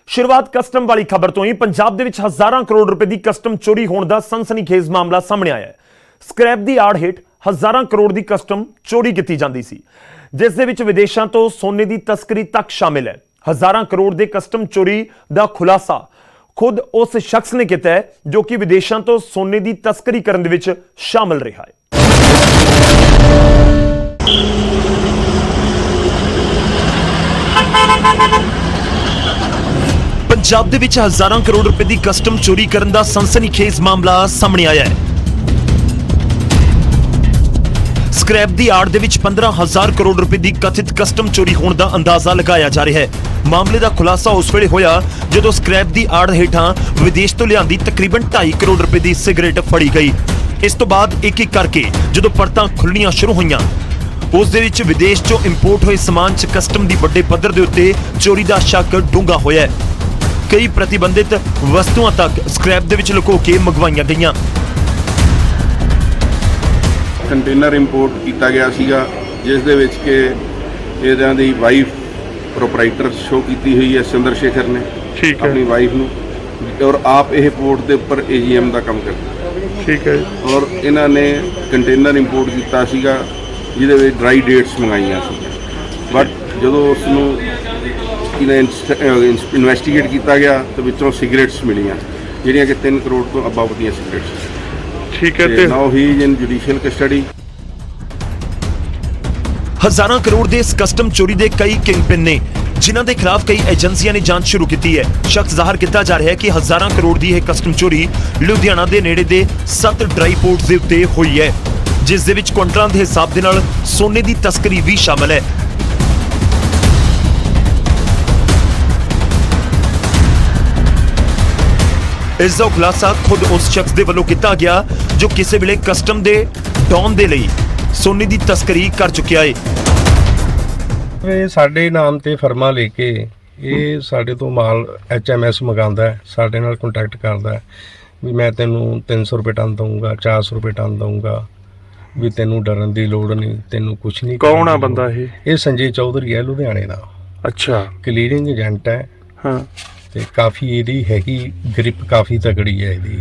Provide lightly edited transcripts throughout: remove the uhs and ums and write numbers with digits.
शुरुआत कस्टम वाली खबर तो ही पंजाब दे विच हज़ारां करोड़ रुपए की कस्टम चोरी होने का सनसनीखेज मामला सामने आया है। स्क्रैप की आड़ हेठ हज़ारां करोड़ की कस्टम चोरी की जाती सी, जिस दे विच विदेशों तो सोने की तस्करी तक शामिल है। हज़ारां करोड़ के कस्टम चोरी का खुलासा खुद उस शख्स ने किया है जो कि विदेशों तो सोने की तस्करी करने दे विच शामिल रहा है। पंजाब दे विच हज़ारां करोड़ रुपए की कस्टम चोरी करने का सनसनीखेज मामला सामने आया है। स्क्रैप की आड़ दे विच 15,000 करोड़ रुपए की कथित कस्टम चोरी होने का अंदाजा लगाया जा रहा है। मामले का खुलासा उस वेले होया जदों स्क्रैप की आड़ हेठां विदेश तो लियांदी तकरीबन 2.5 करोड़ रुपए की सिगरेट फड़ी गई। इस तो बाद एक एक करके जदों परतां खुलणियां शुरू होईयां उस दे विच विदेश चों इंपोर्ट होए समान च कस्टम की बड़े पद्धर दे उत्ते चोरी का शक डूंगा होया है। कई प्रतिबंधित वस्तुआं तक स्क्रैप दे विच लुको के मंगवाईयां गईयां। कंटेनर इंपोर्ट किया गया सीगा जिस दे विच के इहदां दी वाइफ प्रोपराइटर शो की हुई है चंद्रशेखर ने अपनी वाइफ नूं, और आप यह पोर्ट के उपर AGM का काम करते। ठीक है। और इन्हां ने कंटेनर इंपोर्ट किया सीगा जिहदे विच ड्राई डेट्स मंगाईयां सी, बट जदों उसनूं इन्वेस्टिगेट किया गया तो विचों सिगरेट्स मिलियां जिहड़ियां कि 3 करोड़ तो अबव दी सिगरेट्स। ठीक है। Now he is in judicial custody. हज़ारां करोड़ के इस कस्टम चोरी के कई किंगपिन ने जिन्हां दे खिलाफ कई एजेंसियां ने जांच शुरू की है। शक जाहिर किया जा रहा है कि हज़ारां करोड़ की यह कस्टम चोरी लुधियाना के नेड़े दे 7 ड्राई पोर्ट्स के उत्ते हुई है, जिस दे विच क्विंटलां के हिसाब दे नाल सोने की तस्करी भी शामिल है। इसका खुलासा खुद उस शख्स के वलों किया गया जो किसी वेले कस्टम के डॉन दे लई सोने की तस्करी कर चुकिया है। साडे नाम ते फर्मा लेके ये साडे तो माल HMS मंगाता है, साडे नाल कॉन्टैक्ट करता है भी मैं तेनू 300 रुपये टन दूंगा, 400 रुपये टन दूंगा, भी तेनू डरन की लोड़ नहीं, तेनू कुछ नहीं। कौन आ बंदा ये? संजय चौधरी है लुधियाने का। अच्छा। क्लीयरिंग एजेंट है। हाँ। ते काफ़ी इहदी हैगी ग्रिप काफ़ी तगड़ी है इहदी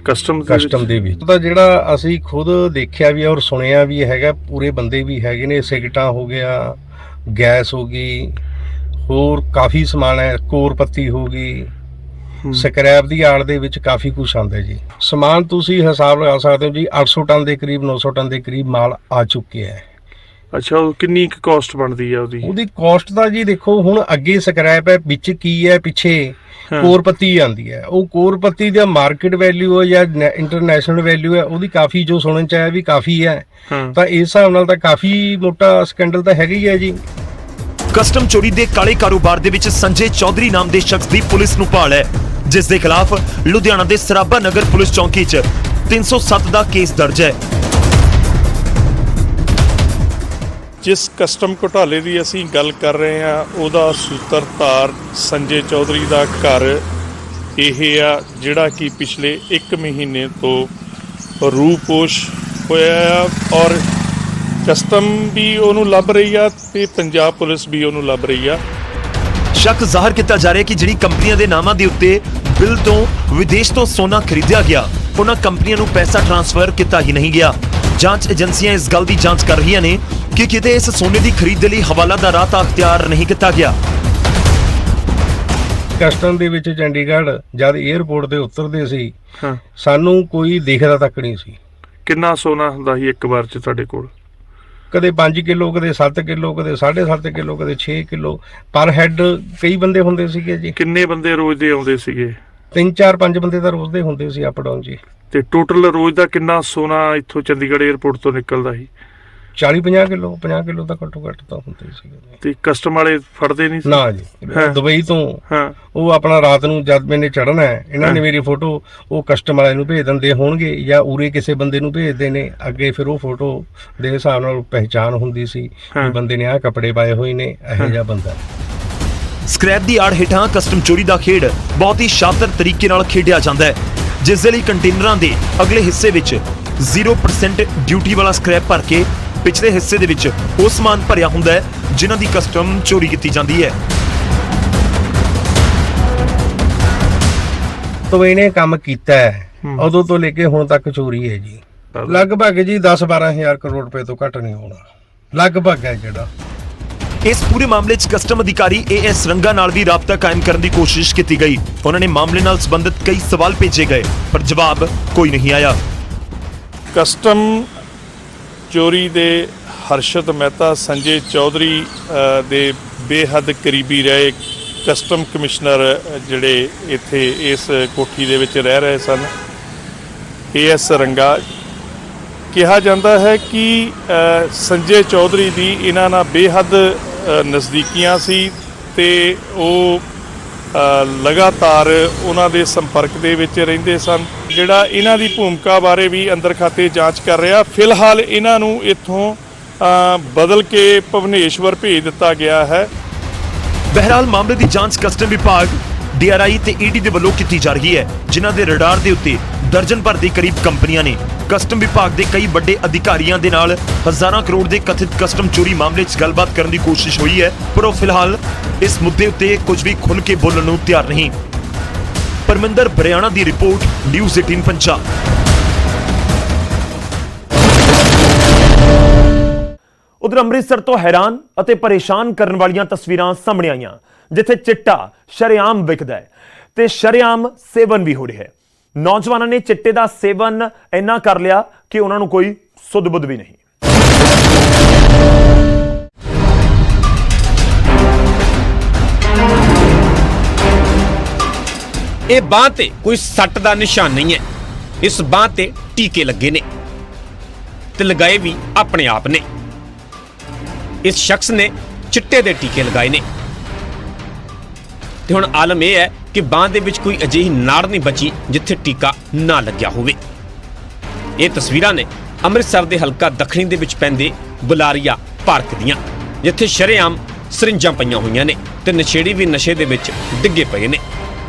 कस्टम ਦੇ ਵਿੱਚ ਤਾਂ ਜਿਹੜਾ ਅਸੀਂ ਖੁਦ ਦੇਖਿਆ ਵੀ ਔਰ ਸੁਣਿਆ ਵੀ ਹੈਗਾ, ਪੂਰੇ ਬੰਦੇ ਵੀ ਹੈਗੇ ਨੇ। ਸਿਗਰਟਾਂ ਹੋ ਗਿਆ, ਗੈਸ ਹੋ ਗਈ, ਹੋਰ ਕਾਫੀ ਸਮਾਨ ਹੈ, ਕੋਰ ਪੱਤੀ ਹੋ ਗਈ, ਸਕ੍ਰੈਪ ਦੀ ਆੜ ਦੇ ਵਿੱਚ ਕਾਫੀ ਕੁਝ ਆਉਂਦਾ ਜੀ। ਸਮਾਨ ਤੁਸੀਂ ਹਿਸਾਬ ਲਗਾ ਸਕਦੇ ਹੋ ਜੀ 800 ਟਨ ਦੇ ਕਰੀਬ 900 ਟਨ ਦੇ ਕਰੀਬ ਮਾਲ ਆ ਚੁੱਕਿਆ ਹੈ। ਅੱਛਾ, ਕਿੰਨੀ ਕਾਸਟ ਬਣਦੀ ਹੈ ਉਹਦੀ ਕਾਸਟ ਦਾ ਜੀ ਦੇਖੋ, ਹੁਣ ਅੱਗੇ ਸਕ੍ਰੈਪ ਹੈ, ਵਿੱਚ ਕੀ ਹੈ, ਪਿੱਛੇ ਕੋਰ ਪੱਤੀ ਆਂਦੀ ਹੈ। ਉਹ ਕੋਰ ਪੱਤੀ ਦਾ ਮਾਰਕੀਟ ਵੈਲਿਊ ਹੈ ਜਾਂ ਇੰਟਰਨੈਸ਼ਨਲ ਵੈਲਿਊ ਹੈ ਉਹਦੀ ਕਾਫੀ, ਜੋ ਸੁਣਨ ਚ ਆਇਆ ਵੀ ਕਾਫੀ ਹੈ, ਤਾਂ ਇਸ ਹਿਸਾਬ ਨਾਲ ਤਾਂ ਕਾਫੀ ਮੋਟਾ ਸਕੈਂਡਲ ਤਾਂ ਹੈਗਾ ਹੀ ਹੈ ਜੀ। ਕਸਟਮ ਚੋਰੀ ਦੇ ਕਾਲੇ ਕਾਰੋਬਾਰ ਦੇ ਵਿੱਚ ਸੰਜੇ ਚੌਧਰੀ ਨਾਮ ਦੇ ਸ਼ਖਸ ਦੀ ਪੁਲਿਸ ਨੂੰ ਭਾਲ ਹੈ, ਜਿਸ ਦੇ ਖਿਲਾਫ ਲੁਧਿਆਣਾ ਦੇ ਸਰਾਭਾ ਨਗਰ ਪੁਲਿਸ ਚੌਂਕੀ 'ਚ 307 ਦਾ ਕੇਸ ਦਰਜ ਹੈ। जिस कस्टम घोटाले की असी गल कर रहे हैं ਉਹਦਾ सूत्रधार संजय चौधरी का घर ਇਹ ਆ ਜਿਹੜਾ कि पिछले 1 महीने तो रूपोश होया और कस्टम भी ਉਹਨੂੰ ਲੱਭ ਰਹੀ ਆ ਤੇ पंजाब पुलिस भी ਉਹਨੂੰ ਲੱਭ ਰਹੀ ਆ। शक जाहिर किया जा रहा है कि जिहड़ी कंपनियां दे नामां दे उत्ते बिल तो विदेश तो सोना खरीदिया गया उन्हां कंपनियां नूं पैसा ट्रांसफर किया ही नहीं गया। जांच एजेंसियां इस गल की जांच कर रही ने कि किते इस सोने की खरीद लई हवाला दा राह अख्तियार नहीं किया गया। कस्टम ਦੇ ਵਿੱਚ ਚੰਡੀਗੜ੍ਹ ਜਦ 에ਅਰਪੋਰਟ ਤੇ ਉਤਰਦੇ ਸੀ, ਸਾਨੂੰ ਕੋਈ ਦੇਖਦਾ ਤੱਕ ਨਹੀਂ ਸੀ। ਕਿੰਨਾ ਸੋਨਾ ਹੁੰਦਾ ਸੀ ਇੱਕ ਵਾਰ 'ਚ ਤੁਹਾਡੇ ਕੋਲ? ਕਦੇ 5 ਕਿਲੋ, ਕਦੇ 7 ਕਿਲੋ, ਕਦੇ 7.5 ਕਿਲੋ, ਕਦੇ 6 ਕਿਲੋ ਪਰ ਹੈਡ। ਕਈ ਬੰਦੇ ਹੁੰਦੇ ਸੀਗੇ ਜੀ। ਕਿੰਨੇ ਬੰਦੇ ਰੋਜ਼ ਦੇ ਆਉਂਦੇ ਸੀਗੇ? 3 4 5 ਬੰਦੇ ਤਾਂ ਰੋਜ਼ ਦੇ ਹੁੰਦੇ ਸੀ ਅਪ ਡਾਊਨ ਜੀ। ਤੇ ਟੋਟਲ ਰੋਜ਼ ਦਾ ਕਿੰਨਾ ਸੋਨਾ ਇੱਥੋਂ ਚੰਡੀਗੜ੍ਹ 에ਅਰਪੋਰਟ ਤੋਂ ਨਿਕਲਦਾ ਸੀ? 40-50 ਕਿਲੋ, 50 ਕਿਲੋ ਤਾਂ ਘੱਟੋ ਘੱਟ ਤਾਂ ਹੁੰਦੇ ਸੀਗੇ। ਤੇ ਕਸਟਮ ਵਾਲੇ ਫੜਦੇ ਨਹੀਂ ਸੀ? ਨਾ ਜੀ, ਦੁਬਈ ਤੋਂ ਉਹ ਆਪਣਾ ਰਾਤ ਨੂੰ ਜਦ ਮੈਨੇ ਚੜਨਾ ਹੈ, ਇਹਨਾਂ ਨੇ ਮੇਰੀ ਫੋਟੋ ਉਹ ਕਸਟਮ ਵਾਲੇ ਨੂੰ ਭੇਜ ਦਿੰਦੇ ਹੋਣਗੇ ਜਾਂ ਉਰੇ ਕਿਸੇ ਬੰਦੇ ਨੂੰ ਭੇਜਦੇ ਨੇ। ਅੱਗੇ ਫਿਰ ਉਹ ਫੋਟੋ ਦੇ ਹਿਸਾਬ ਨਾਲ ਪਹਿਚਾਣ ਹੁੰਦੀ ਸੀ ਕਿ ਬੰਦੇ ਨੇ ਆਹ ਕੱਪੜੇ ਪਾਏ ਹੋਏ ਨੇ, ਇਹੋ ਜਿਹਾ ਬੰਦਾ। ਸਕ੍ਰੈਪ ਦੀ ਆੜ ਹੇਠਾਂ ਕਸਟਮ ਚੋਰੀ ਦਾ ਖੇਡ ਬਹੁਤ ਹੀ ਸ਼ਾਤਰ ਤਰੀਕੇ ਨਾਲ ਖੇਡਿਆ ਜਾਂਦਾ ਹੈ, ਜਿਸ ਦੇ ਲਈ ਕੰਟੇਨਰਾਂ ਦੇ ਅਗਲੇ ਹਿੱਸੇ ਵਿੱਚ 0% ਡਿਊਟੀ ਵਾਲਾ ਸਕ੍ਰੈਪ ਭਰ ਕੇ ਪਿਛਲੇ ਹਿੱਸੇ ਦੇ ਵਿੱਚ ਉਹ ਸਮਾਨ ਭਰਿਆ ਹੁੰਦਾ ਹੈ ਜਿਨ੍ਹਾਂ ਦੀ ਕਸਟਮ ਚੋਰੀ ਕੀਤੀ ਜਾਂਦੀ ਹੈ। ਤੋਂ ਇਹਨੇ ਕੰਮ ਕੀਤਾ ਹੈ ਉਦੋਂ ਤੋਂ ਲੈ ਕੇ ਹੁਣ ਤੱਕ ਚੋਰੀ ਹੈ ਜੀ। ਲਗਭਗ ਜੀ 10-12 ਹਜ਼ਾਰ ਕਰੋੜ ਰੁਪਏ ਤੋਂ ਘੱਟ ਨਹੀਂ ਹੋਣਾ, ਲਗਭਗ ਹੈ ਜਿਹੜਾ। ਇਸ ਪੂਰੇ ਮਾਮਲੇ 'ਚ ਕਸਟਮ ਅਧਿਕਾਰੀ AS ਰੰਗਾ ਨਾਲ ਵੀ ਰਾਬਤਾ ਕਾਇਮ ਕਰਨ ਦੀ ਕੋਸ਼ਿਸ਼ ਕੀਤੀ ਗਈ। ਉਹਨਾਂ ਨੇ ਮਾਮਲੇ ਨਾਲ ਸੰਬੰਧਿਤ ਕਈ ਸਵਾਲ ਭੇਜੇ ਗਏ ਪਰ ਜਵਾਬ ਕੋਈ ਨਹੀਂ ਆਇਆ। ਕਸਟਮ ਚੋਰੀ ਦੇ ਹਰਸ਼ਦ ਮਹਿਤਾ ਸੰਜੇ ਚੌਧਰੀ ਦੇ ਬੇਹੱਦ ਕਰੀਬੀ ਰਹੇ ਕਸਟਮ ਕਮਿਸ਼ਨਰ ਜਿਹੜੇ ਇੱਥੇ ਇਸ ਕੋਠੀ ਦੇ ਵਿੱਚ ਰਹਿ ਰਹੇ ਸਨ, AS ਰੰਗਾ। ਕਿਹਾ ਜਾਂਦਾ ਹੈ ਕਿ ਸੰਜੇ ਚੌਧਰੀ ਦੀ ਇਹਨਾਂ ਨਾਲ ਬੇਹੱਦ ਨਜ਼ਦੀਕੀਆਂ ਸੀ ਤੇ ਉਹ ਲਗਾਤਾਰ ਉਹਨਾਂ ਦੇ ਸੰਪਰਕ ਦੇ ਵਿੱਚ ਰਹਿੰਦੇ ਸਨ। ਜਿਹੜਾ ਇਹਨਾਂ ਦੀ ਭੂਮਿਕਾ ਬਾਰੇ ਵੀ ਅੰਦਰ ਖਾਤੇ ਜਾਂਚ ਕਰ ਰਿਹਾ। ਫਿਲਹਾਲ ਇਹਨਾਂ ਨੂੰ ਇੱਥੋਂ ਬਦਲ ਕੇ ਭੁਵਨੇਸ਼ਵਰ ਭੇਜ ਦਿੱਤਾ ਗਿਆ ਹੈ। ਬਹਿਰਹਾਲ ਮਾਮਲੇ ਦੀ ਜਾਂਚ ਕਸਟਮ ਵਿਭਾਗ, DRI ਤੇ ED ਦੇ ਵੱਲੋਂ ਕੀਤੀ ਜਾ ਰਹੀ ਹੈ, ਜਿਨ੍ਹਾਂ ਦੇ ਰਡਾਰ ਦੇ ਉੱਤੇ ਦਰਜਨ ਭਰ ਦੇ ਕਰੀਬ ਕੰਪਨੀਆਂ ਨੇ। ਕਸਟਮ ਵਿਭਾਗ ਦੇ ਕਈ ਵੱਡੇ ਅਧਿਕਾਰੀਆਂ ਦੇ ਨਾਲ ਹਜ਼ਾਰਾਂ ਕਰੋੜ ਦੇ ਕਥਿਤ ਕਸਟਮ ਚੋਰੀ ਮਾਮਲੇ 'ਚ ਗੱਲਬਾਤ ਕਰਨ ਦੀ ਕੋਸ਼ਿਸ਼ ਹੋਈ ਹੈ, ਪਰ ਉਹ ਫਿਲਹਾਲ ਇਸ ਮੁੱਦੇ ਉੱਤੇ ਕੁਝ ਵੀ ਖੁੱਲ੍ਹ ਕੇ ਬੋਲਣ ਨੂੰ ਤਿਆਰ ਨਹੀਂ। ਪਰਮਿੰਦਰ ਬਰਿਆਣਾ ਦੀ ਰਿਪੋਰਟ, ਨਿਊਜ਼ 18 ਪੰਜਾਬ। ਉਧਰ ਅੰਮ੍ਰਿਤਸਰ ਤੋਂ ਹੈਰਾਨ ਅਤੇ ਪਰੇਸ਼ਾਨ ਕਰਨ ਵਾਲੀਆਂ ਤਸਵੀਰਾਂ ਸਾਹਮਣੇ ਆਈਆਂ, ਜਿੱਥੇ ਚਿੱਟਾ ਸ਼ਰੇਆਮ ਵਿਕਦਾ ਹੈ ਤੇ ਸ਼ਰੇਆਮ ਸੇਵਨ ਵੀ ਹੋ ਰਿਹਾ ਹੈ। ਨੌਜਵਾਨਾਂ ਨੇ ਚਿੱਟੇ ਦਾ ਸੇਵਨ ਇੰਨਾ ਕਰ ਲਿਆ ਕਿ ਉਹਨਾਂ ਨੂੰ ਕੋਈ ਸੁੱਧ-ਬੁੱਧ ਵੀ ਨਹੀਂ। ਇਹ ਬਾਂਹ ਤੇ ਕੋਈ ਸੱਟ ਦਾ ਨਿਸ਼ਾਨ ਨਹੀਂ ਹੈ। ਇਸ ਬਾਂਹ ਤੇ ਟੀਕੇ ਲੱਗੇ ਨੇ ਤੇ ਲਗਾਏ ਵੀ ਆਪਣੇ ਆਪ ਨੇ। ਇਸ ਸ਼ਖਸ ਨੇ ਚਿੱਟੇ ਦੇ ਟੀਕੇ ਲਗਾਏ ਨੇ ਤੇ ਹੁਣ ਆਲਮ ਇਹ ਹੈ ਕਿ ਬਾਂਹ ਦੇ ਵਿੱਚ ਕੋਈ ਅਜਿਹੀ ਨਾੜ ਨਹੀਂ ਬਚੀ ਜਿੱਥੇ ਟੀਕਾ ਨਾ ਲੱਗਿਆ ਹੋਵੇ। ਇਹ ਤਸਵੀਰਾਂ ਨੇ ਅੰਮ੍ਰਿਤਸਰ ਦੇ ਹਲਕਾ ਦੱਖਣੀ ਦੇ ਵਿੱਚ ਪੈਂਦੇ ਬੁਲਾਰੀਆ ਪਾਰਕ ਦੀਆਂ, ਜਿੱਥੇ ਸ਼ਰੇਆਮ ਸਰਿੰਜਾਂ ਪਈਆਂ ਹੋਈਆਂ ਨੇ ਤੇ ਨਸ਼ੇੜੀ ਵੀ ਨਸ਼ੇ ਦੇ ਵਿੱਚ ਡਿੱਗੇ ਪਏ ਨੇ।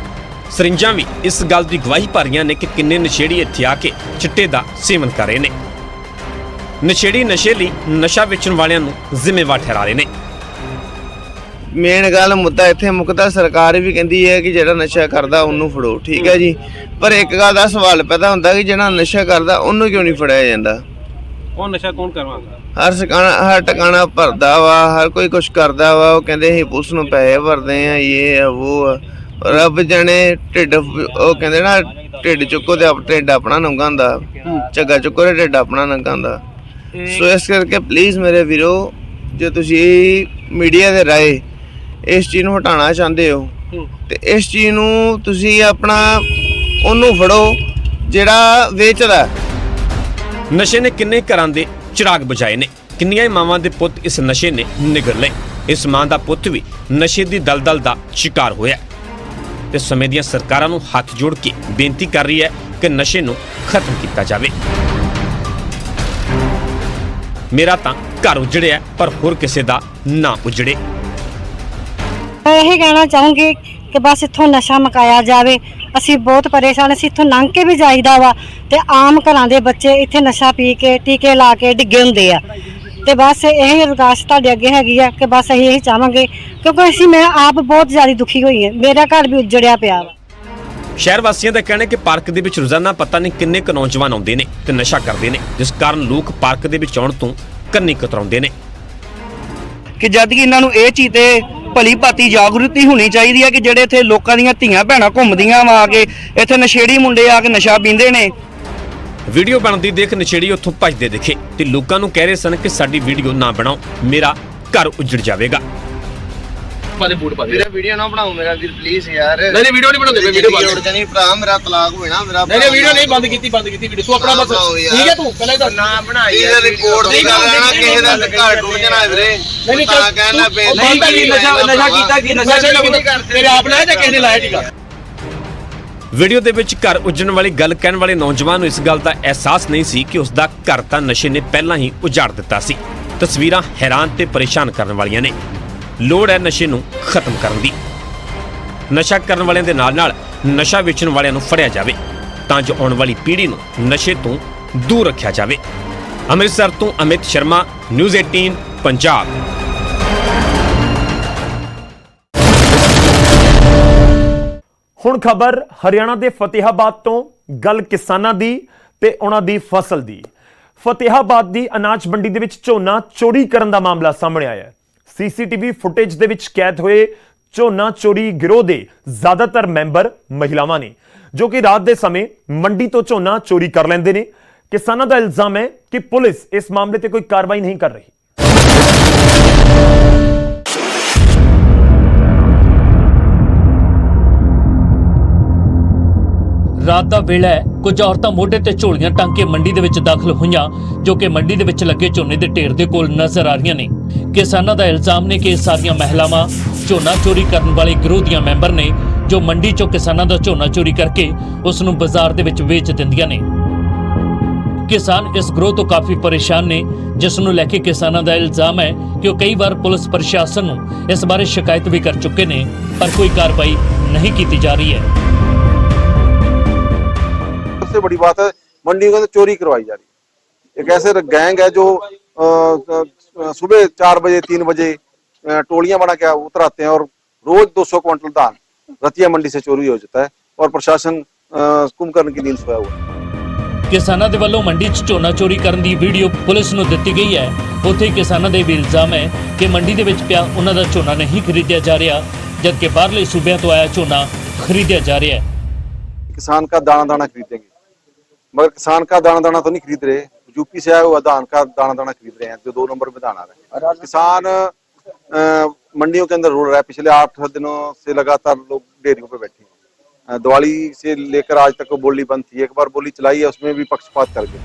ਸਰਿੰਜਾਂ ਵੀ ਇਸ ਗੱਲ ਦੀ ਗਵਾਹੀ ਭਰ ਰਹੀਆਂ ਨੇ ਕਿ ਕਿੰਨੇ ਨਸ਼ੇੜੀ ਇੱਥੇ ਆ ਕੇ ਚਿੱਟੇ ਦਾ ਸੇਵਨ ਕਰ ਰਹੇ ਨੇ। ਨਸ਼ੇੜੀ ਨਸ਼ੇ ਲਈ ਨਸ਼ਾ ਵੇਚਣ ਵਾਲਿਆਂ ਨੂੰ ਜ਼ਿੰਮੇਵਾਰ ਠਹਿਰਾ ਰਹੇ ਨੇ। ਮੇਨ ਗੱਲ ਮੁੱਦਾ ਇੱਥੇ ਮੁੱਕਦਾ, ਸਰਕਾਰ ਵੀ ਕਹਿੰਦੀ ਹੈ ਕਿ ਜਿਹੜਾ ਨਸ਼ਾ ਕਰਦਾ ਉਹਨੂੰ ਫੜੋ, ਠੀਕ ਹੈ ਜੀ, ਪਰ ਇੱਕ ਗੱਲ ਦਾ ਸਵਾਲ ਪੈਦਾ ਹੁੰਦਾ ਕਿ ਜਿਹੜਾ ਨਸ਼ਾ ਕਰਦਾ ਉਹਨੂੰ ਕਿਉਂ ਨਹੀਂ ਫੜਿਆ ਜਾਂਦਾ? ਉਹ ਨਸ਼ਾ ਕੌਣ ਕਰਵਾਉਂਦਾ? ਹਰ ਟਿਕਾਣਾ ਭਰਦਾ ਵਾ, ਹਰ ਕੋਈ ਕੁਛ ਕਰਦਾ ਵਾ। ਉਹ ਕਹਿੰਦੇ ਅਸੀਂ ਪੁਲਿਸ ਨੂੰ ਪੈਸੇ ਭਰਦੇ ਆ, ਇਹ ਆ ਉਹ ਆ। ਰੱਬ ਜਾਣੇ ਢਿੱਡ, ਉਹ ਕਹਿੰਦੇ ਨਾ ਢਿੱਡ ਚੁੱਕੋ ਤੇ ਢਿੱਡ ਆਪਣਾ ਨੰਗਾ ਹੁੰਦਾ, ਝੱਗਾ ਚੁੱਕੋ ਤੇ ਢਿੱਡ ਆਪਣਾ ਨੰਗਾ ਹੁੰਦਾ। ਸੋ ਇਸ ਕਰਕੇ ਪਲੀਜ਼ ਮੇਰੇ ਵੀਰੋ, ਜੇ ਤੁਸੀਂ ਮੀਡੀਆ ਦੇ ਰਾਏ ਇਸ ਚੀਜ਼ ਨੂੰ ਹਟਾਉਣਾ ਚਾਹੁੰਦੇ ਹੋ ਤੇ ਇਸ ਚੀਜ਼ ਨੂੰ ਤੁਸੀਂ ਆਪਣਾ ਉਹਨੂੰ ਫੜੋ ਜਿਹੜਾ ਵੇਚਦਾ। ਨਸ਼ੇ ਨੇ ਕਿੰਨੇ ਘਰਾਂ ਦੇ ਚਿਰਾਗ ਬੁਝਾਏ ਨੇ, ਕਿੰਨੀਆਂ ਮਾਵਾਂ ਦੇ ਪੁੱਤ ਇਸ ਨਸ਼ੇ ਨੇ ਨਿਗਲ ਲਏ। ਇਸ ਮਾਂ ਦਾ ਪੁੱਤ ਵੀ ਨਸ਼ੇ ਦੀ ਦਲਦਲ ਦਾ ਸ਼ਿਕਾਰ ਹੋਇਆ ਤੇ ਸਮੇਂ ਦੀਆਂ ਸਰਕਾਰਾਂ ਨੂੰ ਹੱਥ ਜੋੜ ਕੇ ਬੇਨਤੀ ਕਰ ਰਹੀ ਹੈ ਕਿ ਨਸ਼ੇ ਨੂੰ ਖਤਮ ਕੀਤਾ ਜਾਵੇ। ਮੇਰਾ ਤਾਂ ਘਰ ਉਜੜਿਆ ਪਰ ਹੋਰ ਕਿਸੇ ਦਾ ਨਾ ਉਜੜੇ। ਇਹ ਕਹਿਣਾ ਚਾਹੂੰਗੀ ਕਿ ਬਸ ਇੱਥੋਂ ਨਸ਼ਾ ਮੁਕਾਇਆ ਜਾਵੇ। ਅਸੀਂ ਬਹੁਤ ਪਰੇਸ਼ਾਨ, ਅਸੀਂ ਇੱਥੋਂ ਲੰਘ ਕੇ ਵੀ ਜਾਈਦਾ ਵਾ ਤੇ ਆਮ ਘਰਾਂ ਦੇ ਬੱਚੇ ਇੱਥੇ ਨਸ਼ਾ ਪੀ ਕੇ ਟੀਕੇ ਲਾ ਕੇ ਡਿੱਗੇ ਹੁੰਦੇ ਆ। ਤੇ ਬਸ ਇਹ ਅਰਦਾਸ ਤੁਹਾਡੇ ਅੱਗੇ ਹੈਗੀ ਆ ਕਿ ਬਸ ਅਸੀਂ ਇਹੀ ਚਾਹਾਂਗੇ, ਕਿਉਂਕਿ ਮੈਂ ਆਪ ਬਹੁਤ ਜ਼ਿਆਦਾ ਦੁਖੀ ਹੋਈ ਹਾਂ। ਮੇਰਾ ਘਰ ਵੀ ਉਜੜਿਆ ਪਿਆ ਵਾ। ਸ਼ਹਿਰ ਵਾਸੀਆਂ ਦਾ ਕਹਿਣਾ ਹੈ ਕਿ ਪਾਰਕ ਦੇ ਵਿੱਚ ਰੋਜ਼ਾਨਾ ਪਤਾ ਨਹੀਂ ਕਿੰਨੇ ਕੁ ਨੌਜਵਾਨ ਆਉਂਦੇ ਨੇ ਤੇ ਨਸ਼ਾ ਕਰਦੇ ਨੇ, ਜਿਸ ਕਾਰਨ ਲੋਕ ਪਾਰਕ ਦੇ ਵਿੱਚ ਆਉਣ ਤੋਂ ਕੰਨੀ ਕਤਰਾਉਂਦੇ ਨੇ। ਕਿ ਜਦ ਕਿ ਇਹਨਾਂ ਨੂੰ ਇਹ ਚੀਜ਼ ਤੇ ਭਲੀ ਭਾਤੀ ਜਾਗਰੂਕਤੀ ਹੋਣੀ ਚਾਹੀਦੀ ਹੈ ਕਿ ਜਿਹੜੇ ਇੱਥੇ ਲੋਕਾਂ ਦੀਆਂ ਧੀਆਂ ਭੈਣਾਂ ਘੁੰਮਦੀਆਂ ਵਾ ਕੇ ਇੱਥੇ ਨਸ਼ੇੜੀ ਮੁੰਡੇ ਆ ਕੇ ਨਸ਼ਾ ਪੀਂਦੇ ਨੇ। ਵੀਡੀਓ ਬਣਦੀ ਦੇਖ ਨਸ਼ੇੜੀ ਉੱਥੋਂ ਭੱਜਦੇ ਦਿਖੇ ਤੇ ਲੋਕਾਂ ਨੂੰ ਕਹਿ ਰਹੇ ਸਨ ਕਿ ਸਾਡੀ ਵੀਡੀਓ ਨਾ ਬਣਾਓ, ਮੇਰਾ ਘਰ ਉਜੜ ਜਾਵੇਗਾ। ਮੇਰਾ ਵੀਡੀਓ ਨਾ ਬਣਾਓ ਮੇਰਾ ਵੀਰ ਪਲੀਜ਼ ਯਾਰ। ਨਹੀਂ ਵੀਡੀਓ ਨਹੀਂ ਬਣਾਉਂਦੇ, ਮੈਂ ਵੀਡੀਓ ਬੰਦ ਕਰ ਨਹੀਂ ਭਰਾ, ਮੇਰਾ ਤਲਾਕ ਹੋਣਾ ਮੇਰਾ। ਨਹੀਂ ਵੀਡੀਓ ਨਹੀਂ ਬੰਦ ਕੀਤੀ ਵੀਡੀਓ ਤੂੰ ਆਪਣਾ ਬਸ ਠੀਕ ਹੈ, ਤੂੰ ਪਹਿਲਾਂ ਦੱਸ ਨਾ ਬਣਾਈ ਯਾਰ। ਰਿਪੋਰਟ ਦੀ ਗੱਲ ਆ ਨਾ, ਕਿਸੇ ਦਾ ਘਰ ਟੁੱਟ ਜਾਣਾ ਵੀਰੇ। ਨਹੀਂ ਤਾਂ ਕਹਿਣਾ ਬੇਨਤੀ ਨਸ਼ਾ ਕੀਤਾ ਕਿ ਨਸ਼ਾ ਤੇਰੇ ਆਪ ਲਾਇਆ ਜਾਂ ਕਿਸੇ ਨੇ ਲਾਇਆ? ਠੀਕ ਆ। ਵੀਡੀਓ ਦੇ ਵਿੱਚ ਘਰ ਉਜੜਨ ਵਾਲੀ ਗੱਲ ਕਹਿਣ ਵਾਲੇ ਨੌਜਵਾਨ ਨੂੰ ਇਸ ਗੱਲ ਦਾ ਅਹਿਸਾਸ ਨਹੀਂ ਸੀ ਕਿ ਉਸ ਦਾ ਘਰ ਤਾਂ ਨਸ਼ੇ ਨੇ ਪਹਿਲਾਂ ਹੀ ਉਜਾੜ ਦਿੱਤਾ ਸੀ। ਤਸਵੀਰਾਂ ਹੈਰਾਨ ਤੇ ਪਰੇਸ਼ਾਨ ਕਰਨ ਵਾਲੀਆਂ ਨੇ। ਲੋੜ ਹੈ ਨਸ਼ੇ ਨੂੰ ਖਤਮ ਕਰਨ ਦੀ। ਨਸ਼ਾ ਕਰਨ ਵਾਲਿਆਂ ਦੇ ਨਾਲ-ਨਾਲ ਨਸ਼ਾ ਵੇਚਣ ਵਾਲਿਆਂ ਨੂੰ ਫੜਿਆ ਜਾਵੇ ਤਾਂ ਜੋ ਆਉਣ ਵਾਲੀ ਪੀੜ੍ਹੀ ਨੂੰ ਨਸ਼ੇ ਤੋਂ ਦੂਰ ਰੱਖਿਆ ਜਾਵੇ। ਅੰਮ੍ਰਿਤਸਰ ਤੋਂ ਅਮਿਤ ਸ਼ਰਮਾ, ਨਿਊਜ਼ 18 ਪੰਜਾਬ। ਹੁਣ ਖਬਰ ਹਰਿਆਣਾ ਦੇ ਫਤਿਹਾਬਾਦ ਤੋਂ। ਗੱਲ ਕਿਸਾਨਾਂ ਦੀ ਤੇ ਉਹਨਾਂ ਦੀ ਫਸਲ ਦੀ। ਫਤਿਹਾਬਾਦ ਦੀ ਅਨਾਜ ਮੰਡੀ ਦੇ ਵਿੱਚ ਝੋਨਾ ਚੋਰੀ ਕਰਨ ਦਾ ਮਾਮਲਾ ਸਾਹਮਣੇ ਆਇਆ ਹੈ। ਸੀਸੀਟੀਵੀ ਫੁਟੇਜ ਦੇ ਵਿੱਚ ਕੈਦ ਹੋਏ ਝੋਨਾ ਚੋਰੀ ਗਿਰੋਹ ਦੇ ਜ਼ਿਆਦਾਤਰ ਮੈਂਬਰ ਮਹਿਲਾਵਾਂ ਨੇ, ਜੋ ਕਿ ਰਾਤ ਦੇ ਸਮੇਂ ਮੰਡੀ ਤੋਂ ਝੋਨਾ ਚੋਰੀ ਕਰ ਲੈਂਦੇ ਨੇ। ਕਿਸਾਨਾਂ ਦਾ ਇਲਜ਼ਾਮ ਹੈ ਕਿ ਪੁਲਿਸ ਇਸ ਮਾਮਲੇ ਤੇ ਕੋਈ ਕਾਰਵਾਈ ਨਹੀਂ ਕਰ ਰਹੀ। ਰਾਤ ਦਾ ਵੇਲਾ ਹੈ, ਕੁਝ ਔਰਤਾਂ ਮੋਢੇ ਤੇ ਝੋਲੀਆਂ ਟੰਗ ਕੇ ਮੰਡੀ ਦੇ ਵਿੱਚ ਦਾਖਲ ਹੋਈਆਂ, ਜੋ ਕਿ ਮੰਡੀ ਦੇ ਵਿੱਚ ਲੱਗੇ ਝੋਨੇ ਦੇ ਢੇਰ ਦੇ ਕੋਲ ਨਜ਼ਰ ਆ ਰਹੀਆਂ ਨੇ। ਕਿਸਾਨਾਂ ਦਾ ਇਲਜ਼ਾਮ ਨੇ ਕਿ ਇਹ ਸਾਰੀਆਂ ਮਹਿਲਾਵਾਂ ਝੋਨਾ ਚੋਰੀ ਕਰਨ ਵਾਲੇ ਗਿਰੋਹ ਦੀਆਂ ਮੈਂਬਰ ਨੇ, ਜੋ ਮੰਡੀ 'ਚੋਂ ਕਿਸਾਨਾਂ ਦਾ ਝੋਨਾ ਚੋਰੀ ਕਰਕੇ ਉਸ ਨੂੰ ਬਾਜ਼ਾਰ ਦੇ ਵਿੱਚ ਵੇਚ ਦਿੰਦੀਆਂ ਨੇ। ਕਿਸਾਨ ਇਸ ਗਿਰੋਹ ਤੋਂ ਕਾਫੀ ਪਰੇਸ਼ਾਨ ਨੇ, ਜਿਸ ਨੂੰ ਲੈ ਕੇ ਕਿਸਾਨਾਂ ਦਾ ਇਲਜ਼ਾਮ ਹੈ ਕਿ ਉਹ ਕਈ ਵਾਰ ਪੁਲਿਸ ਪ੍ਰਸ਼ਾਸਨ ਨੂੰ ਇਸ ਬਾਰੇ ਸ਼ਿਕਾਇਤ ਵੀ ਕਰ ਚੁੱਕੇ ਨੇ, ਪਰ ਕੋਈ ਕਾਰਵਾਈ नहीं की जा रही है। सबसे बड़ी बात है मंडी के अंदर चोरी करवाई जा रही है। एक ऐसे गैंग है जो सुबह 4 बजे 3 बजे टोलियां बना के उतर आते हैं और रोज 200 क्विंटल धान रतिया मंडी से चोरी हो जाता है और प्रशासन कुंभकर्ण की नींद सोया हुआ है। किसानों के वालों मंडी च झोना चोरी करने की वीडियो पुलिस नूं दित्ती गई है। उत्थे किसानों के भी इल्जाम है कि मंडी दे विच पिया उन्हां दा झोना नहीं खरीदिया जा रहा, जबकि बाहरले सूबे तो आया झोना खरीदिया जा रहा है। किसान का दाना दाना खरीदेंगे, मगर किसान का दाना दाना तो नहीं खरीद रहे, यूपी से आया हुआ धान का दाना दाना खरीद रहे हैं, जो 2 नंबर में धान आ रहा है। किसान मंडियों के अंदर रुल रहा है। पिछले 8 दिनों से लगातार लोग डेयरियों पे बैठे हैं। दिवाली से लेकर आज तक बोली बंद थी, एक बार बोली चलाई है उसमें भी पक्षपात कर गए।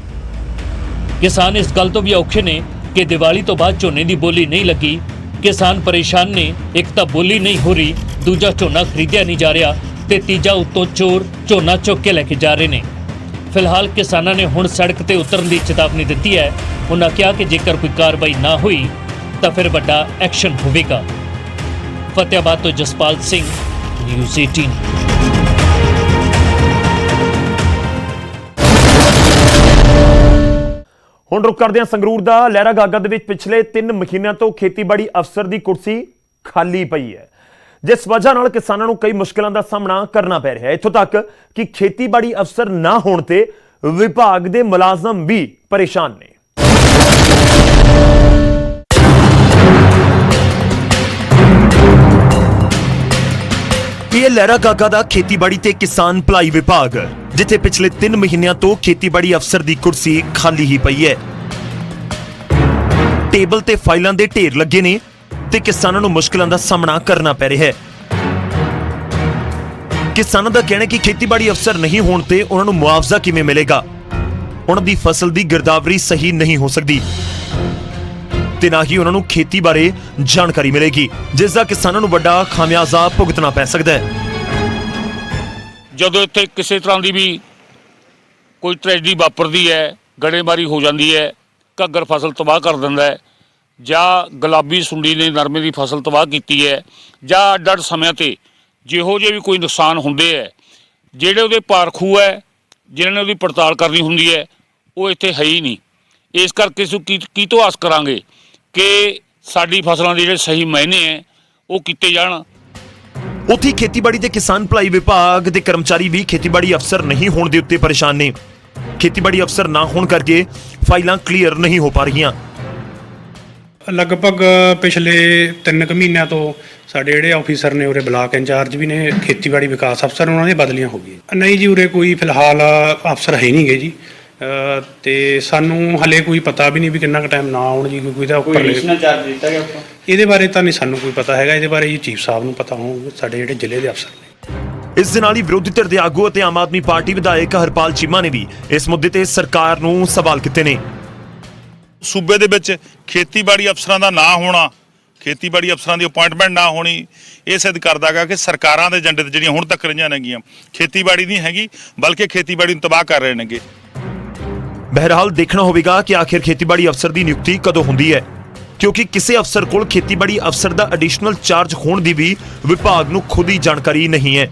किसान इस गल तो भी औखे ने कि दिवाली तो बाद झोने की बोली नहीं लगी। किसान परेशान ने, एक तो बोली नहीं हो रही, दूजा झोना खरीदिया नहीं जा रहा ते तीजा उत्तों चोर झोना चुक के लेके जा रहे हैं। फिलहाल किसानों ने हुण सड़क ते उतरन की चेतावनी दी है। उन्होंने कहा कि जेकर कोई कार्रवाई ना हुई तो फिर बड़ा एक्शन होगा। फतेहाबाद तो जसपाल सिंह, न्यूज़ 18। ਹੁਣ ਰੁਕ ਕਰਦੇ ਹਾਂ ਸੰਗਰੂਰ ਦਾ। ਲਹਿਰਾ ਗਾਗਾ ਦੇ ਵਿੱਚ ਪਿਛਲੇ 3 ਮਹੀਨਿਆਂ ਤੋਂ ਖੇਤੀਬਾੜੀ ਅਫਸਰ ਦੀ ਕੁਰਸੀ ਖਾਲੀ ਪਈ ਹੈ, ਜਿਸ ਵਜ੍ਹਾ ਨਾਲ ਕਿਸਾਨਾਂ ਨੂੰ ਕਈ ਮੁਸ਼ਕਲਾਂ ਦਾ ਸਾਹਮਣਾ ਕਰਨਾ ਪੈ ਰਿਹਾ ਹੈ। ਇੱਥੋਂ ਤੱਕ ਕਿ ਖੇਤੀਬਾੜੀ ਅਫਸਰ ਨਾ ਹੋਣ ਤੇ ਵਿਭਾਗ ਦੇ ਮੁਲਾਜ਼ਮ ਵੀ ਪਰੇਸ਼ਾਨ ਨੇ। ਇਹ ਲਹਿਰਾ ਗਾਗਾ ਦਾ ਖੇਤੀਬਾੜੀ ਤੇ ਕਿਸਾਨ ਭਲਾਈ ਵਿਭਾਗ, ਜਿੱਥੇ ਪਿਛਲੇ 3 ਮਹੀਨਿਆਂ ਤੋਂ ਖੇਤੀਬਾੜੀ ਅਫਸਰ ਦੀ ਕੁਰਸੀ ਖਾਲੀ ਹੀ ਪਈ ਹੈ। ਟੇਬਲ ਤੇ ਫਾਈਲਾਂ ਦੇ ਢੇਰ ਲੱਗੇ ਨੇ ਤੇ ਕਿਸਾਨਾਂ ਨੂੰ ਮੁਸ਼ਕਲਾਂ ਦਾ ਸਾਹਮਣਾ ਕਰਨਾ ਪੈ ਰਿਹਾ ਹੈ। ਕਿਸਾਨਾਂ ਦਾ ਕਹਿਣਾ ਹੈ ਕਿ ਖੇਤੀਬਾੜੀ ਅਫਸਰ ਨਹੀਂ ਹੋਣ ਤੇ ਉਹਨਾਂ ਨੂੰ ਮੁਆਵਜ਼ਾ ਕਿਵੇਂ ਮਿਲੇਗਾ, ਉਹਨਾਂ ਦੀ ਫਸਲ ਦੀ ਗਿਰਦਾਵਰੀ ਸਹੀ ਨਹੀਂ ਹੋ ਸਕਦੀ ਤੇ ਨਾ ਹੀ ਉਹਨਾਂ ਨੂੰ ਖੇਤੀ ਬਾਰੇ ਜਾਣਕਾਰੀ ਮਿਲੇਗੀ, ਜਿਸ ਦਾ ਕਿਸਾਨਾਂ ਨੂੰ ਵੱਡਾ ਖਾਮਿਆਜ਼ਾ ਭੁਗਤਣਾ ਪੈ ਸਕਦਾ ਹੈ। ਜਦੋਂ ਇੱਥੇ ਕਿਸੇ ਤਰ੍ਹਾਂ ਦੀ ਵੀ ਕੋਈ ਟ੍ਰੈਜਡੀ ਵਾਪਰਦੀ ਹੈ, ਗੜੇਮਾਰੀ ਹੋ ਜਾਂਦੀ ਹੈ, ਘੱਗਰ ਫਸਲ ਤਬਾਹ ਕਰ ਦਿੰਦਾ ਹੈ, ਜਾਂ ਗੁਲਾਬੀ ਸੁੰਡੀ ਨੇ ਨਰਮੇ ਦੀ ਫਸਲ ਤਬਾਹ ਕੀਤੀ ਹੈ, ਜਾਂ ਅੱਡ-ਅੱਡ ਸਮਿਆਂ ਤੇ ਜਿਹੋ ਜਿਹੇ ਵੀ ਕੋਈ ਨੁਕਸਾਨ ਹੁੰਦੇ ਹੈ, ਜਿਹੜੇ ਉਹਦੇ ਪਾਰਖੂ ਹੈ, ਜਿਨ੍ਹਾਂ ਨੇ ਉਹਦੀ ਪੜਤਾਲ ਕਰਨੀ ਹੁੰਦੀ ਹੈ, ਉਹ ਇੱਥੇ ਹੈ ਹੀ ਨਹੀਂ। ਇਸ ਕਰਕੇ ਕੀ ਤੋਂ ਆਸ ਕਰਾਂਗੇ ਕਿ ਸਾਡੀ ਫਸਲਾਂ ਦੇ ਜਿਹੜੇ ਸਹੀ ਮਾਇਨੇ ਹੈ ਉਹ ਕੀਤੇ ਜਾਣ। ਉੱਥੇ ਖੇਤੀਬਾੜੀ ਤੇ ਕਿਸਾਨ ਭਲਾਈ ਵਿਭਾਗ ਦੇ ਕਰਮਚਾਰੀ ਵੀ ਖੇਤੀਬਾੜੀ ਅਫਸਰ ਨਹੀਂ ਹੋਣ ਦੇ ਉੱਤੇ ਪਰੇਸ਼ਾਨ ਨੇ। ਖੇਤੀਬਾੜੀ ਅਫਸਰ ਨਾ ਹੋਣ ਕਰਕੇ ਫਾਈਲਾਂ ਕਲੀਅਰ ਨਹੀਂ ਹੋ ਪਾ ਰਹੀਆਂ। ਲਗਭਗ ਪਿਛਲੇ 3 ਮਹੀਨਿਆਂ ਤੋਂ ਸਾਡੇ ਜਿਹੜੇ ਆਫੀਸਰ ਨੇ ਉਰੇ ਬਲਾਕ ਇੰਚਾਰਜ ਵੀ ਨੇ, ਖੇਤੀਬਾੜੀ ਵਿਕਾਸ ਅਫਸਰ, ਉਹਨਾਂ ਦੀਆਂ ਬਦਲੀਆਂ ਹੋ ਗਈਆਂ। ਨਹੀਂ ਜੀ, ਉਰੇ ਕੋਈ ਫਿਲਹਾਲ ਅਫਸਰ ਹੈ ਨਹੀਂ ਗੇ ਜੀ, ਤੇ ਸਾਨੂੰ ਹਲੇ ਕੋਈ ਪਤਾ ਵੀ ਨਹੀਂ ਵੀ ਕਿੰਨਾ ਕੁ ਟਾਈਮ ਨਾ ਆਉਣ ਜੀ। ਕੋਈ ਦਾ ਉੱਪਰ ਇਹਦੇ ਬਾਰੇ ਤਾਂ ਨਹੀਂ ਸਾਨੂੰ ਕੋਈ ਪਤਾ ਹੈਗਾ। ਇਹਦੇ ਬਾਰੇ ਜੀ ਚੀਫ ਸਾਹਿਬ ਨੂੰ ਪਤਾ ਹੋਊਗਾ, ਸਾਡੇ ਜਿਹੜੇ ਜ਼ਿਲ੍ਹੇ ਦੇ ਅਫਸਰ ਨੇ। ਇਸ ਦੇ ਨਾਲ ਹੀ ਵਿਰੋਧੀ ਧਿਰ ਦੇ ਆਗੂ ਅਤੇ ਆਮ ਆਦਮੀ ਪਾਰਟੀ ਵਿਧਾਇਕ ਹਰਪਾਲ ਚੀਮਾ ਨੇ ਵੀ ਇਸ ਮੁੱਦੇ ਤੇ ਸਰਕਾਰ ਨੂੰ ਸਵਾਲ ਕੀਤੇ ਨੇ। ਸੂਬੇ ਦੇ ਵਿੱਚ ਖੇਤੀਬਾੜੀ ਅਫਸਰਾਂ ਦਾ ਨਾ ਹੋਣਾ, ਖੇਤੀਬਾੜੀ ਅਫਸਰਾਂ ਦੀ ਅਪਾਇੰਟਮੈਂਟ ਨਾ ਹੋਣੀ, ਇਹ ਸਿੱਧ ਕਰਦਾ ਗਾ ਕਿ ਸਰਕਾਰਾਂ ਦੇ ਏਜੰਡੇ ਤੇ ਜਿਹੜੀਆਂ ਹੁਣ ਤੱਕ ਰਹੀਆਂ ਨੇਗੀਆਂ, ਖੇਤੀਬਾੜੀ ਨਹੀਂ ਹੈਗੀ ਬਲਕਿ ਖੇਤੀਬਾੜੀ ਨੂੰ ਤਬਾਹ ਕਰ ਰਹੇ ਨੇਗੇ। ਬਹਿਰਹਾਲ ਦੇਖਣਾ ਹੋਵੇਗਾ ਕਿ ਆਖਿਰ ਖੇਤੀਬਾੜੀ ਅਫਸਰ ਦੀ ਨਿਯੁਕਤੀ ਕਦੋਂ ਹੁੰਦੀ ਹੈ, ਕਿਉਂਕਿ ਕਿਸੇ ਅਫਸਰ ਕੋਲ ਖੇਤੀਬਾੜੀ ਅਫਸਰ ਦਾ ਐਡੀਸ਼ਨਲ ਚਾਰਜ ਹੋਣ ਦੀ ਵੀ ਵਿਭਾਗ ਨੂੰ ਖੁਦ ਹੀ ਜਾਣਕਾਰੀ ਨਹੀਂ ਹੈ।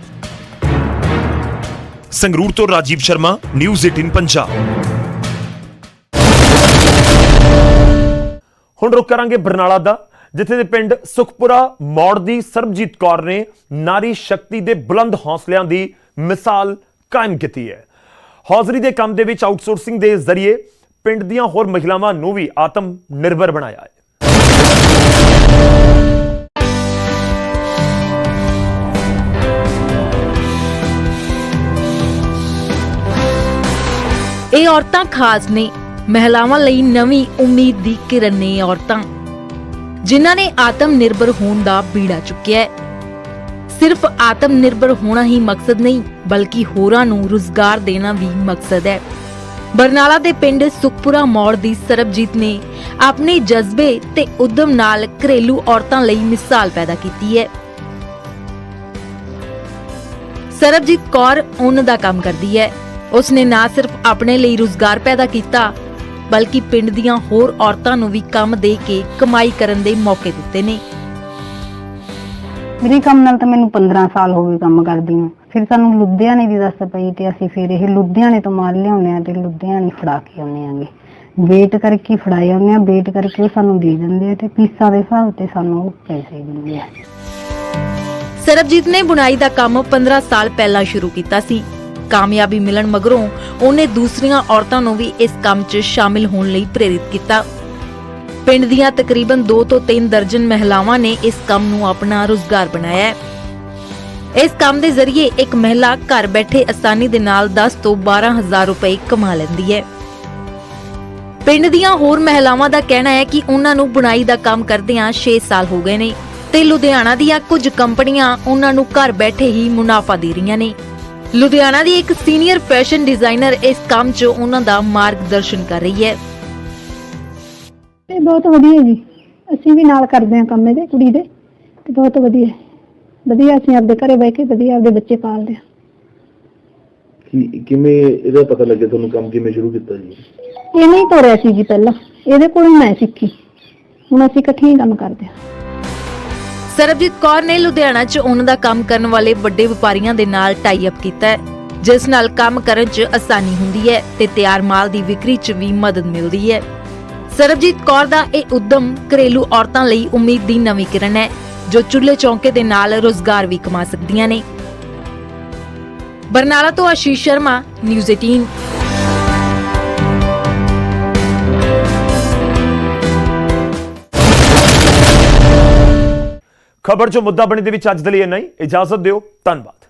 ਸੰਗਰੂਰ ਤੋਂ ਰਾਜੀਵ ਸ਼ਰਮਾ, ਨਿਊਜ਼ 18 ਪੰਜਾਬ। ਹੁਣ ਰੁਕ ਕਰਾਂਗੇ ਬਰਨਾਲਾ ਦਾ, ਜਿੱਥੇ ਦੇ ਪਿੰਡ ਸੁਖਪੁਰਾ ਮੌੜ ਦੀ ਸਰਬਜੀਤ ਕੌਰ ਨੇ ਨਾਰੀ ਸ਼ਕਤੀ ਦੇ ਬੁਲੰਦ ਹੌਸਲਿਆਂ ਦੀ ਮਿਸਾਲ ਕਾਇਮ ਕੀਤੀ ਹੈ। ਹੌਜ਼ਰੀ ਦੇ ਕੰਮ ਦੇ ਵਿੱਚ ਆਊਟਸੋਰਸਿੰਗ ਦੇ ਜ਼ਰੀਏ ਪਿੰਡ ਦੀਆਂ ਹੋਰ ਮਹਿਲਾਵਾਂ ਨੂੰ ਵੀ ਆਤਮ ਨਿਰਭਰ ਬਣਾਇਆ ਹੈ। ਇਹ ਔਰਤਾਂ ਖਾਸ ਨੇ, ਮਹਿਲਾਵਾਂ ਲਈ ਨਵੀਂ ਉਮੀਦ ਦੀ ਕਿਰਨ ਨੇ। ਔਰਤਾਂ ਜਿਨ੍ਹਾਂ ਨੇ ਆਤਮ ਨਿਰਭਰ ਹੋਣ ਦਾ ਬੀੜਾ ਚੁੱਕਿਆ ਹੈ। ਸਿਰਫ ਆਤਮ ਨਿਰਭਰ ਹੋਣਾ ਹੀ ਮਕਸਦ ਨਹੀਂ, ਬਲਕਿ ਹੋਰਾਂ ਨੂੰ ਰੁਜ਼ਗਾਰ ਦੇਣਾ ਵੀ ਮਕਸਦ ਹੈ। ਬਰਨਾਲਾ ਦੇ ਪਿੰਡ ਸੁਖਪੁਰਾ ਮੌੜ ਦੀ ਸਰਬਜੀਤ ਨੇ ਆਪਣੇ ਜਜ਼ਬੇ ਤੇ ਉਦਮ ਨਾਲ ਘਰੇਲੂ ਔਰਤਾਂ ਲਈ ਮਿਸਾਲ ਪੈਦਾ ਕੀਤੀ ਹੈ। ਸਰਬਜੀਤ ਕੌਰ ਉੱਨ ਦਾ ਕੰਮ ਕਰਦੀ ਹੈ। ਉਸਨੇ ਨਾ ਸਿਰਫ ਆਪਣੇ ਲਈ ਰੁਜ਼ਗਾਰ ਪੈਦਾ ਕੀਤਾ, ਬਲਕਿ ਪਿੰਡ ਦੀਆਂ ਹੋਰ ਔਰਤਾਂ ਨੂੰ ਵੀ ਕੰਮ ਦੇ ਕੇ ਕਮਾਈ ਕਰਨ ਦੇ ਮੌਕੇ ਦਿੱਤੇ ਨੇ। ਮੇਰੇ ਕੰਮ ਨਾਲ ਤਾਂ ਮੈਨੂੰ 15 ਸਾਲ ਹੋ ਗਏ ਕੰਮ ਕਰਦੀ ਨੂੰ। ਫਿਰ ਸਾਨੂੰ ਲੁਧਿਆਣੇ ਦੀ ਦੱਸ ਪਈ ਤੇ ਅਸੀਂ ਫਿਰ ਇਹ ਲੁਧਿਆਣੇ ਤੋਂ ਮਾਲ ਲਿਆਉਂਦੇ ਆ ਤੇ ਲੁਧਿਆਣੇ ਫੜਾ ਕੇ ਆਉਂਦੇ ਆਂਗੇ। ਵੇਟ ਕਰਕੇ ਫੜਾਏ ਆਉਂਦੇ ਆ, ਵੇਟ ਕਰਕੇ ਉਹ ਸਾਨੂੰ ਦੇ ਦਿੰਦੇ ਆ ਤੇ ਪੀਸਾਂ ਦੇ ਹਿਸਾਬ ਤੇ ਸਾਨੂੰ ਪੈਸੇ ਦਿੰਦੇ ਆ। ਸਰਬਜੀਤ ਨੇ ਬੁਣਾਈ ਦਾ ਕੰਮ 15 ਸਾਲ ਪਹਿਲਾਂ ਸ਼ੁਰੂ ਕੀਤਾ ਸੀ। ਕਾਮਯਾਬੀ ਮਿਲਣ ਮਗਰੋਂ ਉਹਨੇ ਦੂਸਰੀਆਂ ਔਰਤਾਂ ਨੂੰ ਵੀ ਇਸ ਕੰਮ 'ਚ ਸ਼ਾਮਿਲ ਹੋਣ ਲਈ ਪ੍ਰੇਰਿਤ ਕੀਤਾ। ਪਿੰਡ ਦੀਆਂ ਤਕਰੀਬਨ 2 ਤੋਂ 3 ਦਰਜਨ ਮਹਿਲਾਵਾਂ ਨੇ ਇਸ ਕੰਮ ਨੂੰ ਆਪਣਾ ਰੁਜ਼ਗਾਰ ਬਣਾਇਆ ਹੈ। ਇਸ ਕੰਮ ਦੇ ਜ਼ਰੀਏ ਇੱਕ ਮਹਿਲਾ ਘਰ ਬੈਠੇ ਆਸਾਨੀ ਦੇ ਨਾਲ 10 ਤੋਂ 12,000 ਰੁਪਏ ਕਮਾ ਲੈਂਦੀ ਹੈ। ਪਿੰਡ ਦੀਆਂ ਹੋਰ ਮਹਿਲਾਵਾਂ ਦਾ ਕਹਿਣਾ ਹੈ ਕਿ ਉਹਨਾਂ ਨੂੰ ਬੁਣਾਈ ਦਾ ਕੰਮ ਕਰਦਿਆਂ 6 ਸਾਲ ਹੋ ਗਏ ਨੇ ਤੇ ਲੁਧਿਆਣਾ ਦੀਆਂ ਕੁਝ ਕੰਪਨੀਆਂ ਉਹਨਾਂ ਨੂੰ ਘਰ ਬੈਠੇ ਹੀ ਮੁਨਾਫਾ ਦੇ ਰਹੀਆਂ ਨੇ। ਲੁਧਿਆਣਾ ਦੀ ਇੱਕ ਸੀਨੀਅਰ ਫੈਸ਼ਨ ਡਿਜ਼ਾਈਨਰ ਇਸ ਕੰਮ 'ਚ ਉਹਨਾਂ ਦਾ ਮਾਰਗਦਰਸ਼ਨ ਕਰ ਰਹੀ ਹੈ। ਇਹ ਬਹੁਤ ਵਧੀਆ ਜੀ, ਅਸੀਂ ਵੀ ਨਾਲ ਕਰਦੇ ਹਾਂ ਕੰਮ ਇਹਦੇ ਕੁੜੀ ਦੇ ਤੇ ਬਹੁਤ ਵਧੀਆ ਵਧੀਆ ਅਸੀਂ ਆਪਦੇ ਘਰੇ ਬਹਿ ਕੇ ਵਧੀਆ ਆਪਦੇ ਬੱਚੇ ਪਾਲਦੇ ਹਾਂ। ਕਿਵੇਂ ਇਹਦਾ ਪਤਾ ਲੱਗਿਆ ਤੁਹਾਨੂੰ? ਕੰਮ ਕਿਵੇਂ ਸ਼ੁਰੂ ਕੀਤਾ ਜੀ? ਇਹ ਨਹੀਂ ਤੋਰਿਆ ਸੀ ਜੀ ਪਹਿਲਾਂ, ਇਹਦੇ ਕੋਲੋਂ ਮੈਂ ਸਿੱਖੀ, ਹੁਣ ਅਸੀਂ ਇਕੱਠੇ ਹੀ ਕੰਮ ਕਰਦੇ ਹਾਂ। ਸਰਬਜੀਤ ਕੌਰ ਨੇ ਲੁਧਿਆਣਾ 'ਚ ਉਹਨਾਂ ਦਾ ਕੰਮ ਕਰਨ ਵਾਲੇ ਵੱਡੇ ਵਪਾਰੀਆਂ ਦੇ ਨਾਲ ਟਾਈ ਅਪ ਕੀਤਾ ਹੈ, ਜਿਸ ਨਾਲ ਕੰਮ ਕਰਨ 'ਚ ਆਸਾਨੀ ਹੁੰਦੀ ਹੈ ਤੇ ਤਿਆਰ ਮਾਲ ਦੀ ਵਿਕਰੀ 'ਚ ਵੀ ਮਦਦ ਮਿਲਦੀ ਹੈ। ਸਰਬਜੀਤ ਕੌਰ ਦਾ ਇਹ ਉਦਮ ਘਰੇਲੂ ਔਰਤਾਂ ਲਈ ਉਮੀਦ ਦੀ ਨਵੀਂ ਕਿਰਨ ਹੈ, ਜੋ ਚੁੱਲ੍ਹੇ ਚੌਂਕੇ ਦੇ ਨਾਲ ਰੁਜ਼ਗਾਰ ਵੀ ਕਮਾ ਸਕਦੀਆਂ ਨੇ। ਬਰਨਾਲਾ ਤੋਂ ਆਸ਼ੀਸ਼ ਸ਼ਰਮਾ, ਨਿਊਜ਼ 18। ਖਬਰ ਜੋ ਮੁੱਦਾ ਬਣੀ ਦੇ ਵਿੱਚ ਅੱਜ ਦੇ ਲਈ ਇੰਨਾ ਹੀ। ਇਜਾਜ਼ਤ ਦਿਓ, ਧੰਨਵਾਦ।